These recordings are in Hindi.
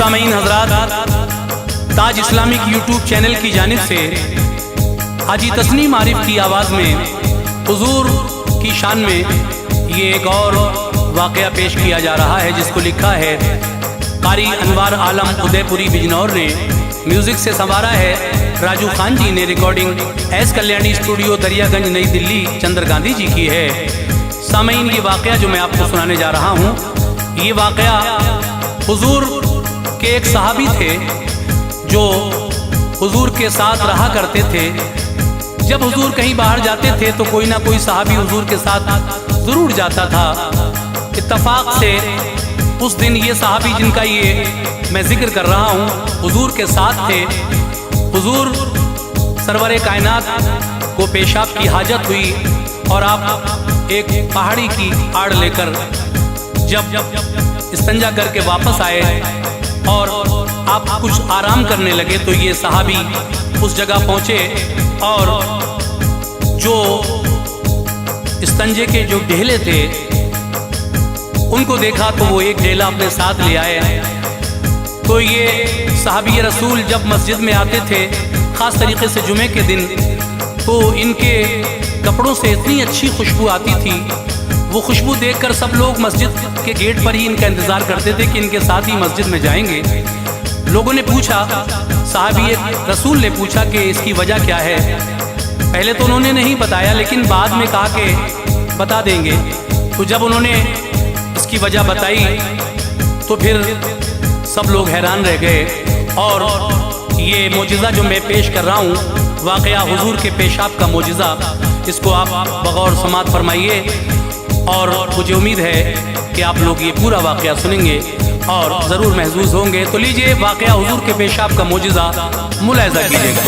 सामीन हजरात, ताज इस्लामिक यूट्यूब चैनल की जानिब से हाजी तस्नीम आरिफ की आवाज़ में हुजूर की शान में ये एक और वाक़या पेश किया जा रहा है, जिसको लिखा है कारी अनवार आलम उदयपुरी बिजनौर ने, म्यूज़िक से संवारा है राजू खान जी ने, recording S Kalyani studio Daryaganj नई दिल्ली चंद्र गांधी जी की है। सामीन, ये वाक़या जो मैं आपको सुनाने जा रहा हूँ, ये वाक़या हुजूर के एक सहाबी थे जो हुजूर के साथ रहा करते थे। जब हुजूर कहीं बाहर जाते थे तो कोई ना कोई सहाबी हुजूर के साथ ज़रूर जाता था। इत्तफाक से उस दिन ये सहाबी जिनका ये मैं जिक्र कर रहा हूँ हुजूर के साथ थे। हुजूर सरवरे कायनात को पेशाब की हाजत हुई और आप एक पहाड़ी की आड़ लेकर जब इस्तंजा करके वापस आए और आप कुछ आराम करने लगे तो ये सहाबी उस जगह पहुँचे और जो इस्तंजे के जो ढेले थे उनको देखा तो वो एक ढेला अपने साथ ले आए। तो ये सहाबी रसूल जब मस्जिद में आते थे ख़ास तरीके से जुमे के दिन, तो इनके कपड़ों से इतनी अच्छी खुशबू आती थी। वो खुशबू देखकर सब लोग मस्जिद के गेट पर ही इनका इंतज़ार करते थे कि इनके साथ ही मस्जिद में जाएंगे। लोगों ने पूछा, सहाबी एक रसूल ने पूछा कि इसकी वजह क्या है। पहले तो उन्होंने नहीं बताया, लेकिन बाद में कहा कि बता देंगे। तो जब उन्होंने इसकी वजह बताई तो फिर सब लोग हैरान रह गए। और ये मोजिज़ा जो मैं पेश कर रहा हूँ, वाक़या हुजूर के पेशाब का मोजिज़ा, इसको आप बगौर समात फरमाइए और मुझे उम्मीद है कि आप लोग ये पूरा वाक़या सुनेंगे और ज़रूर महसूस होंगे। तो लीजिए वाक़या हुजूर के पेशाब का मोजिज़ा मुलाहिज़ा कीजिएगा।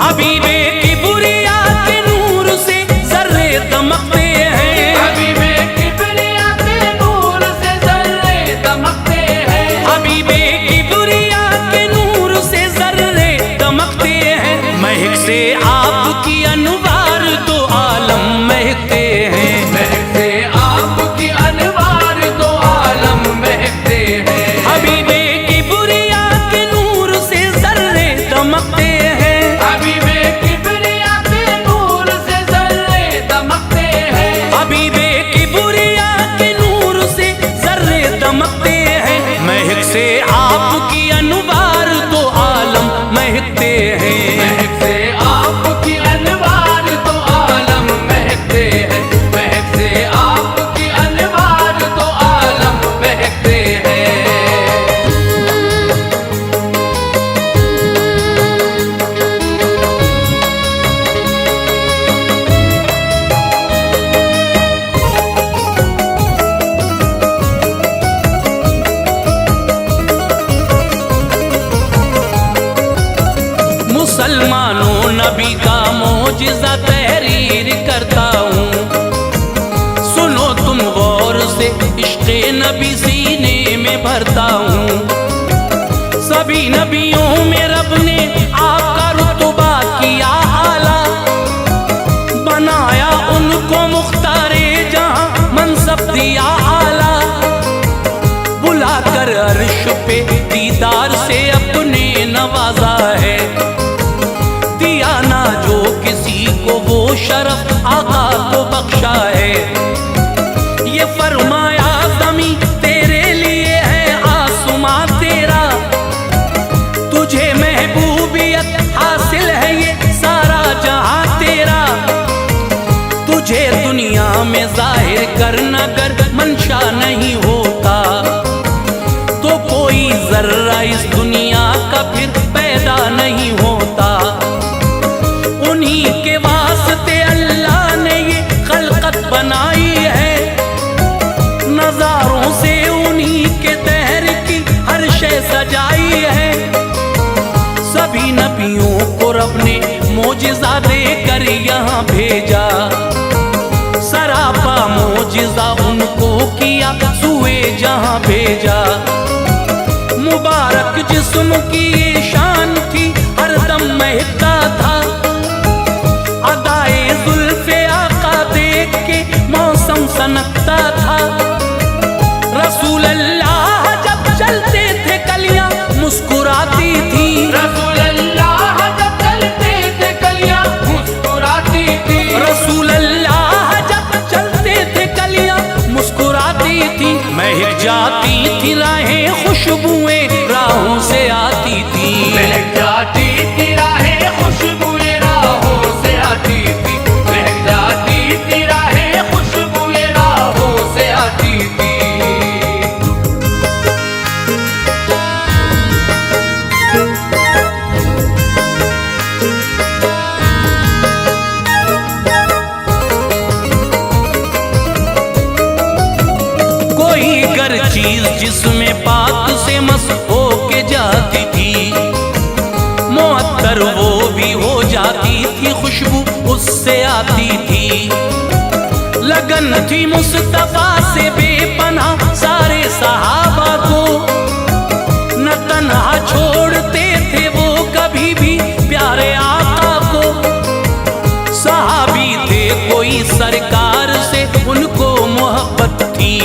हबीबे की बुरिया के नूर से ज़र्रे दमकते हैं, हबीबे की बुरिया के नूर से ज़र्रे दमकते हैं, हबीबे की बुरिया के नूर से ज़र्रे दमकते हैं। महक से आपकी अनवार तो आलम महकते हैं, महक से आपकी अनवार तो आलम महकते हैं। हबीबे की बुरिया के नूर से ज़र्रे दमकते हैं, हबीबे की बुरिया के नूर से ज़र्रे दमकते हैं, हबीबे की बुरिया के नूर से ज़र्रे दमकते हैं। महक से आपकी अनवार तो आलम महकते हैं, महक से आपकी अनवार तो आलम महकते हैं, महक से आपकी अनवार तो आलम महकते हैं। मुसलमानों नबी का मोजिज़ा तहरीर करता हूँ, सुनो तुम गौर से इश्क़े नबी सीने में भरता हूँ। सभी नबियों में रब ने आका रुतबा किया आला, बनाया उनको मुख्तारे जहाँ मनसब दिया आला। बुलाकर अर्श पे दीदार से अपने नवाजा है, दिया ना जो किसी को वो शरफ आका को बख्शा है। ये फरमाया ज़मीं तेरे लिए है आसमां तेरा, तुझे महबूबियत हासिल है ये सारा जहां तेरा। तुझे दुनिया में जाहिर करना अगर मंशा नहीं होता तो कोई जर्रा इस दुनिया का फिर पैदा नहीं होता। उन्हीं के वास्ते अल्लाह ने ये खल्कत बनाई है, नज़ारों से उन्हीं के दहर की हर शय सजाई है। सभी नबियों को रब ने मोजिज़ा देकर यहाँ भेजा, सरापा मोजिज़ा उनको किया सुए जहाँ भेजा। मुबारक जिस्म की ये शान थी हरदम महकता था, सनकता था। रसूल अल्लाह जब चलते थे कलियां मुस्कुराती थी। रसूल अल्लाह जब चलते थे कलियां मुस्कुराती थी। रसूल अल्लाह जब चलते थे कलियां मुस्कुराती थी। महक जाती थी राहें खुशबुएं राहों से आती थी। महक जाती थी राहें खुशबुएं राहों से आती थी। महक जाती थी राहें खुशबुएं राहों से आती थी। कोई गर चीज जिसमें पाक से मस हो के जाती थी, मुअत्तर वो भी हो जाती थी, खुशबू उससे आती थी। लगन थी मुस्तफा से बेपनाह सारे सहाबा को, न तन्हा छोड़ते थे वो कभी भी प्यारे आका को। सहाबी थे कोई सरकार से उनको मोहब्बत थी,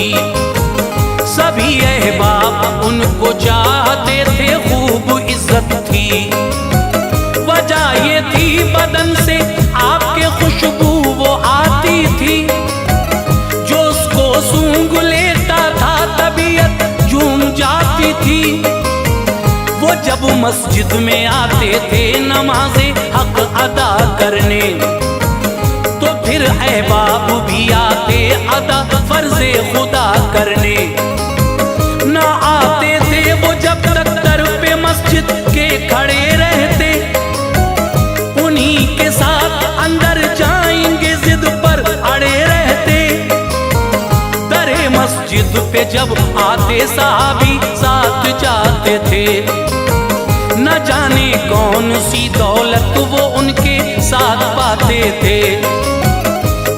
सभी अहबाब उनको चाहते थे, खूब इज्जत थी। वजह ये थी बदन से आपके खुशबू वो आती थी, जो उसको सूंघ लेता था तबीयत झूम जाती थी। वो जब मस्जिद में आते थे नमाज़े हक अदा करने, तो फिर अहबाब भी आते अदा फर्ज़े खुदा करने। ना आते थे वो जब तक दर पे मस्जिद के खड़े रहते, उन्हीं के साथ अंदर जाएंगे जिद पर अड़े रहते। दरे मस्जिद पे जब आते सहाबी साथ जाते थे, न जाने कौन सी दौलत वो उनके साथ पाते थे।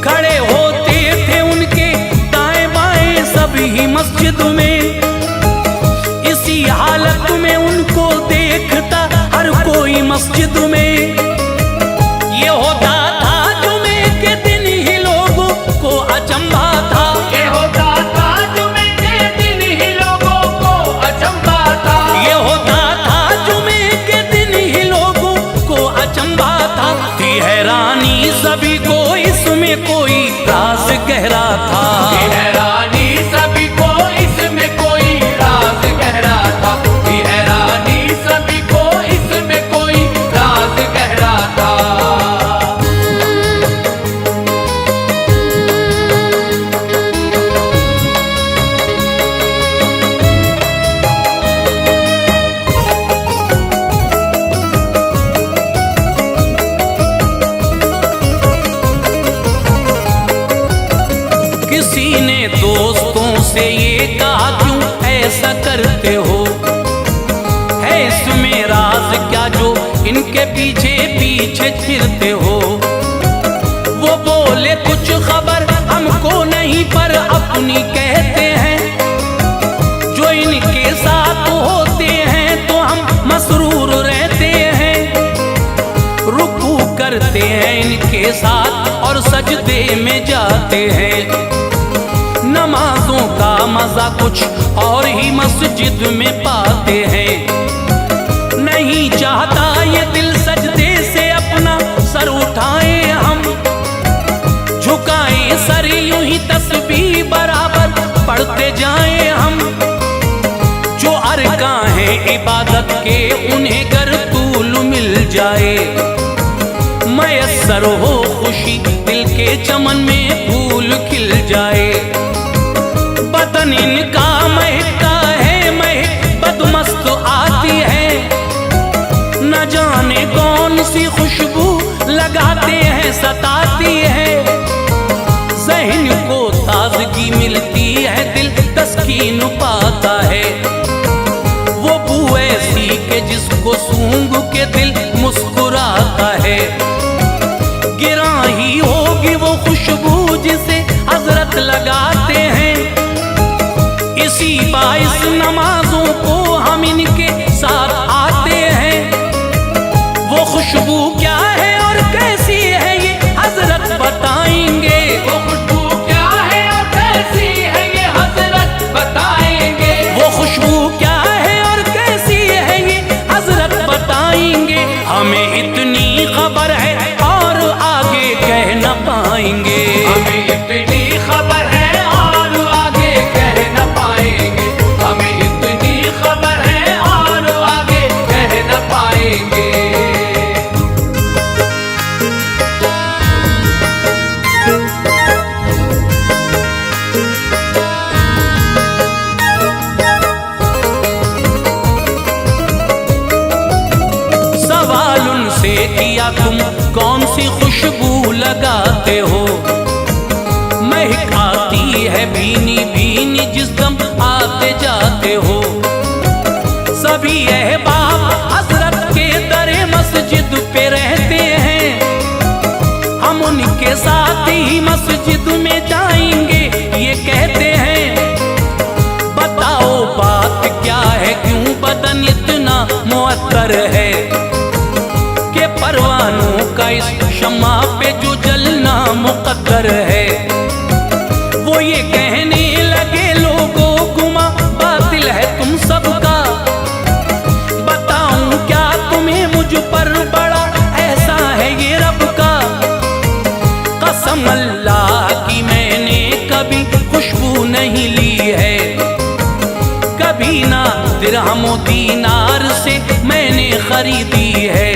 खड़े होते थे उनके दाएं बाएं सभी मस्जिद में, इसी हालत में उनको देखता हर कोई मस्जिद में। ये होता था जुमे के दिन ही लोगों को अचंभा था। ये होता था जुमे के दिन ही लोगों को अचंभा था। ये होता था जुमे के दिन ही लोगों को अचंभा था। थी हैरानी सभी को इसमें कोई राज गहरा था। थी हैरानी सभी को इसमें कोई राज गहरा था। थी हैरानी सभी को इसमें कोई राज गहरा था। किसी ने दोस्तों से ये कहा क्यों ऐसा करते हो, है इसमें राज क्या जो इनके पीछे पीछे फिरते हो। वो बोले कुछ खबर हमको नहीं पर अपनी कहते हैं, जो इनके साथ होते हैं तो हम मसरूर रहते हैं। रुकू करते हैं इनके साथ और सजदे में जाते हैं। नमाजों का मजा कुछ और ही मस्जिद में पाते हैं। नहीं चाहता ये दिल सजदे से अपना सर उठाए हम, झुकाए सर यूं ही तस्बीह बराबर पढ़ते जाएं हम। जो अरकान हैं इबादत के उन्हें गर तूल मिल जाए, मयस्सर हो खुशी दिल के चमन में फूल खिल जाए। बदन इनका महकता है महक बदमस्त आती है, न जाने कौन सी खुशबू लगाते हैं सताती है। ज़हन को ताजगी मिलती है दिल तस्कीन पाता है। वो बू ऐसी के जिसको सूंघ के दिल मुस्कुराता है। गिरा ही होगी वो खुशबू जिसे हजरत लगाते हैं। इसी बाइस नमाजों को हम इनके साथ आते हैं। वो खुशबू क्या है और कैसी है ये हजरत बताएंगे। वो खुशबू क्या है और तुम कौन सी खुशबू लगाते हो। महक आती है भीनी भीनी जिस दम आते जाते हो। सभी अहबाब हजरत के दरे मस्जिद पे रहते हैं, हम उनके साथ ही मस्जिद में जाएंगे ये कहते हैं। बताओ बात क्या है, क्यों बदन इतना मुअत्तर है कि परवानों का इस शम्मा पे जो जलना मुकद्दर है। वो ये कहने लगे लोगों गुमा बातिल है तुम सबका, बताऊं क्या तुम्हें मुझ पर बड़ा ऐसा है ये रब का। कसम अल्लाह की मैंने कभी खुशबू नहीं ली है, कभी ना दिरहमो दीनार से मैंने खरीदी है।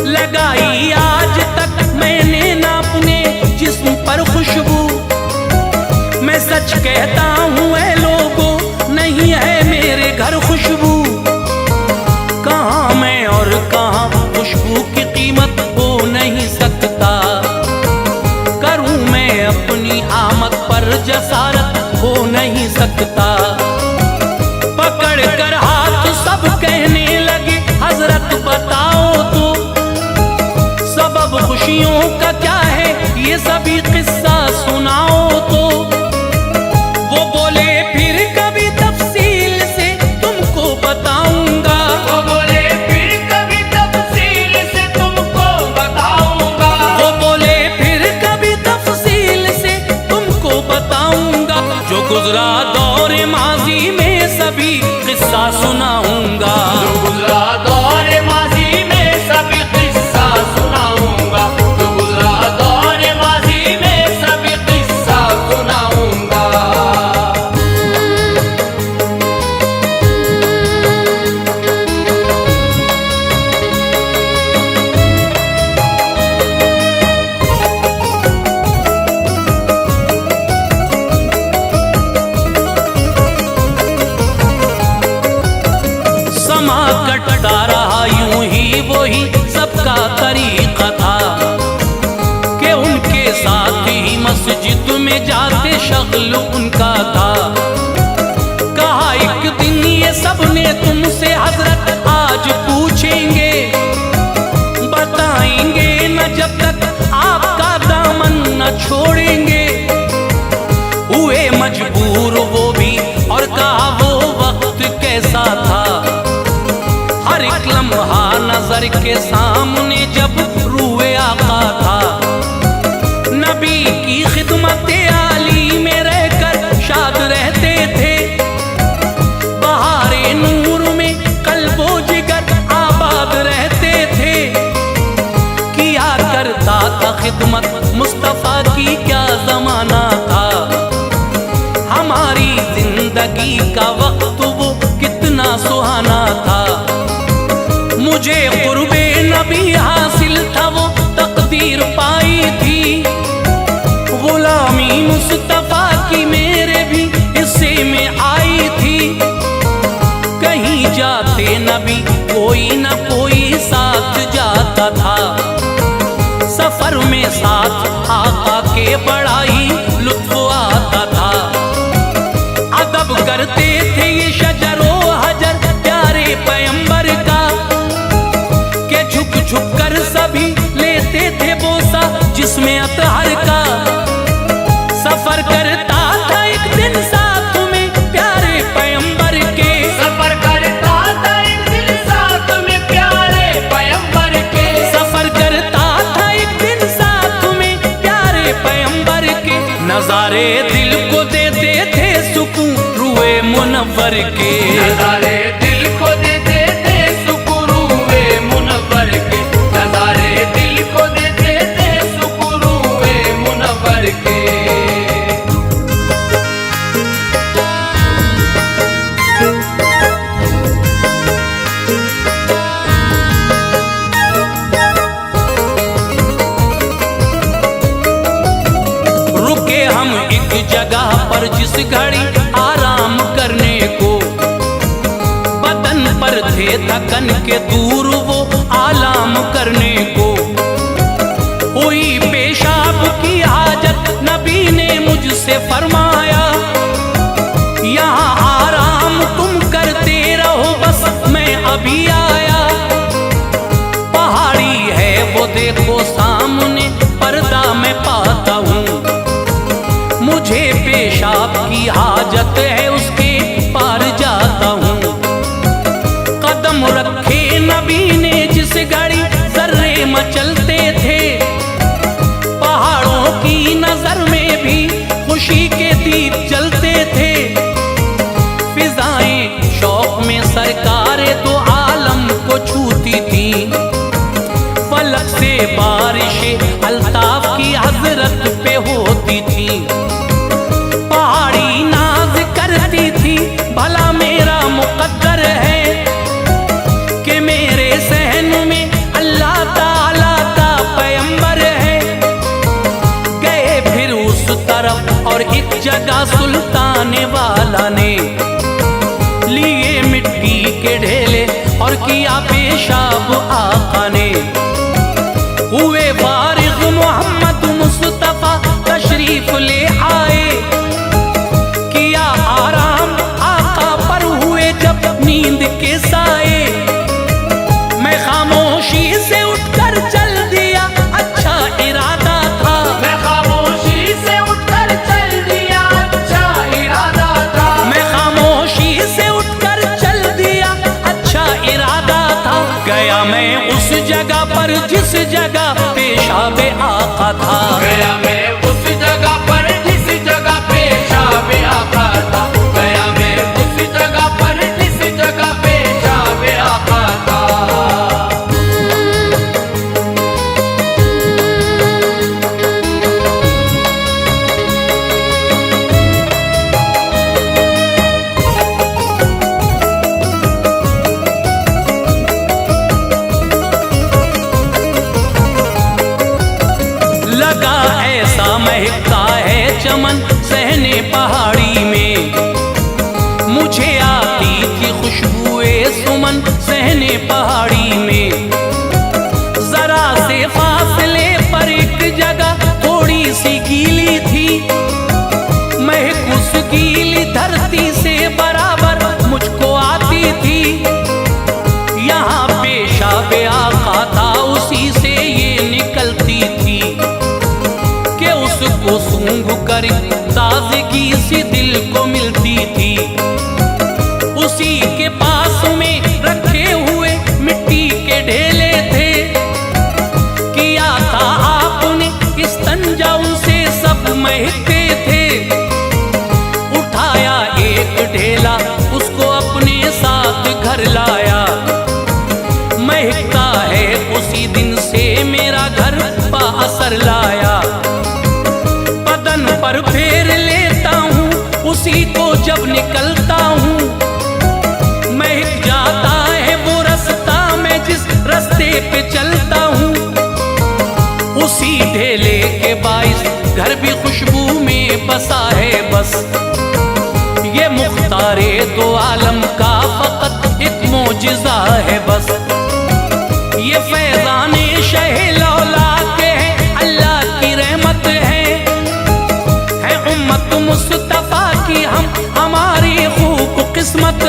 लगाई आज तक मैंने ना अपने जिस्म पर खुशबू, मैं सच कहता हूँ ऐ लोगों नहीं है मेरे घर खुशबू। कहाँ मैं और कहाँ खुशबू की कीमत हो नहीं सकता, करूँ मैं अपनी आमद पर जसारत हो नहीं सकता। पकड़ कर हाथ सब कहने लगे हजरत बताओ तो सबब खुशियों का क्या है, ये सभी किस्सा सुनाओ तो। वो बोले फिर कभी तफसील से तुमको बताऊंगा, वो बोले फिर कभी तफसील से तुमको बताऊंगा, वो बोले फिर कभी तफसील से तुमको बताऊंगा। जो गुजरा दौर माजी में सभी किस्सा सुनाऊंगा, जो गुजरा दौर माजी में सभी किस्सा सुनाऊंगा, जो गुजरा दौर माजी में सभी किस्सा सुनाऊंगा। समा कटता रहा यूं ही वही सबका तरीका था कि उनके साथ ही मस्जिद में जाते शगल उनका था। कहा एक दिन ये सब ने तुमसे हजरत आज पूछेंगे, बताएंगे न जब तक आपका दामन न छोड़ेंगे। हुए मजबूर वो भी और कहा वो वक्त कैसा था, हर एक लम्हा नजर के सामने जब रूए आका था। नबी की खिदमत आली में रहकर शाद रहते थे, बहारे नूर में कल्बो जिगर आबाद रहते थे। किया करता था खिदमत मुस्तफा की क्या जमाना था, हमारी जिंदगी का वक्त वो कितना सुहाना था। मुझे कुर्बे नबी हासिल था वो तकदीर पाई थी, गुलामी मुस्तफा की मेरे भी हिस्से में आई थी। कहीं जाते नबी कोई न कोई साथ जाता था, सफर में साथ आका के बड़ा ही लुत्फ आता था। अदब करते थे ये शजरो हजर प्यारे पैगंबर का, के झुक झुक कर सभी लेते थे बोसा जिसमें अतहर का। सफर करता था एक दिन साथ में प्यारे पैगंबर के, सफर करता था एक दिन साथ में प्यारे पैगंबर के, सफर करता था एक दिन साथ में प्यारे पैगंबर के। नजारे दिल को देते थे सुकून रूए मुनव्वर के, नजारे दिल को देते थे सुकून रूए मुनव्वर के, नजारे दिल को देते थे सुकून रूए मुनव्वर के। रुके हम एक जगह पर जिस घड़ी आराम करने को, बदन पर थे थकन के दूर वो आला आराम करने को। हुई पेशाब की हाजत, नबी ने मुझसे फरमाया, यहाँ आराम तुम करते रहो, बस मैं अभी आया। पहाड़ी है वो देखो सामने, पर्दा मैं पाता हूँ। मुझे पेशाब की हाजत है, उसके पार जाता हूँ। कदम रखे नबी ने जिस घड़ी, जर्रे मचलते थे। पहाड़ों की नजर में भी खुशी के दीप जलते थे। फिजाएं शौक में सरकारे दो आलम को छूती थी। फलक से बारिशें अल्ताफ की हजरत पे होती थी। पहाड़ी नाज करती थी, भला मेरा मुकद्दर है कि मेरे सहन में अल्लाह ताला का पैगंबर है। गए फिर उस तरफ और एक जगह सुल्तान वाला ने लिए मिट्टी के ढेले और किया पेशाब आका ने। हुए फारिग मोहम्मद मुस्तफा तशरीफ ले आए। किया आराम आका पर हुए जब नींद के साए। मैं खामोशी से उठकर चल दिया, अच्छा इरादा था। मैं खामोशी से उठकर चल दिया, अच्छा इरादा था। मैं खामोशी से उठकर चल दिया, अच्छा इरादा था। गया मैं उस जगह पर जिस जगह पेशाब आका था। गया मैं उस जगह पर जिस जगह पेशाब आका था। गया मैं उस जगह पर जिस जगह पेशाब आका था। लगा ऐसा महकता है चमन सहने पहाड़ी में। मुझे आती थी खुशबुए सुमन सहने पहाड़ी में। जरा से फासले पर एक जगह थोड़ी सी गीली थी। महक उस गीली धरती से बराबर मुझको आती थी। यहाँ पेशाब आका था, उसी से ये निकलती थी कि उसको सूंघ कर ताजगी सी दिल को मिलती थी। उसी के पास में रखे हुए मिट्टी के ढेले थे। किया था आपने इस्तंजा, उनसे सब महकते थे। उठाया एक ढेला, उसको अपने साथ घर लाया। महकता है उसी दिन से मेरा घर बाअसर लाया। बदन पर फेर लेता हूँ, उसी को जब निकलता हूँ। महक जाता है वो रास्ता, मैं जिस रास्ते पे चलता हूँ। उसी ढेले के बाइस घर भी खुशबू में बसा है बस। ये मुख्तारे दो आलम का फकत एक मोजिज़ा है बस। ये फैज़ाने शहे लौला के हैं, अल्लाह की रहमत है उम्मत मुस्तफा की हम, हमारी खूब किस्मत